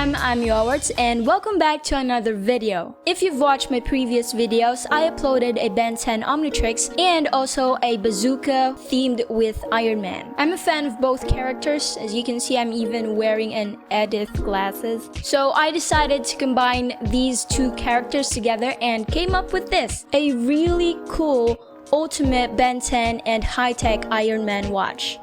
everyone, I'm Yowawerts and welcome back to another video. If you've watched my previous videos, I uploaded a Ben 10 Omnitrix and also a bazooka themed with Iron Man. I'm a fan of both characters. As you can see, I'm even wearing an Edith glasses. So I decided to combine these two characters together and came up with this. A really cool ultimate Ben 10 and high-tech Iron Man watch.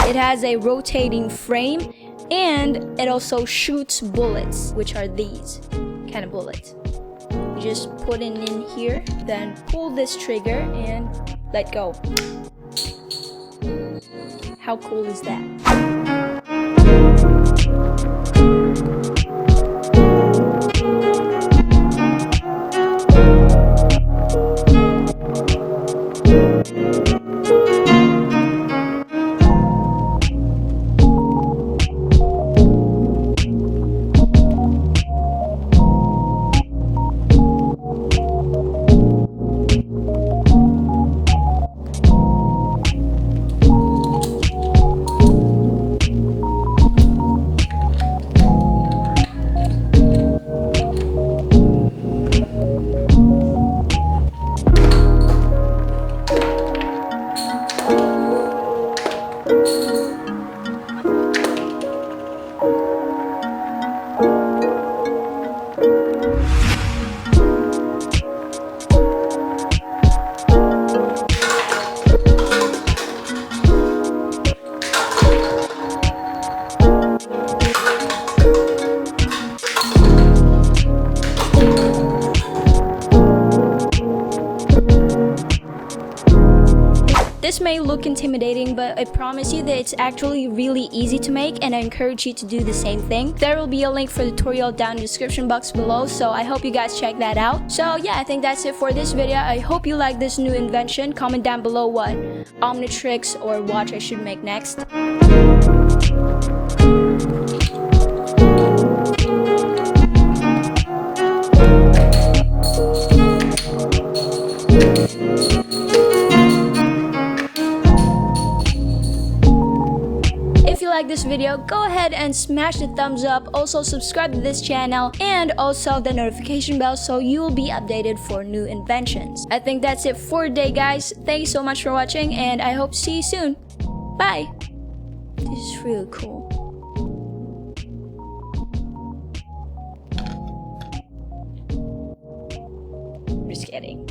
It has a rotating frame and it also shoots bullets, which are these kind of bullets. You just put it in here, then pull this trigger and let go. How cool is that? This may look intimidating, but I promise you that it's actually really easy to make, and I encourage you to do the same thing. There will be a link for the tutorial down in the description box below, so I hope you guys check that out. So yeah, I think that's it for this video. I hope you like this new invention. Comment down below what Omnitrix or watch I should make next. If you like this video, go ahead and smash the thumbs up. Also subscribe to this channel and also the notification bell so you will be updated for new inventions. I think that's it for today, guys. Thank you so much for watching and I hope to see you soon. Bye. This is really cool. Just kidding.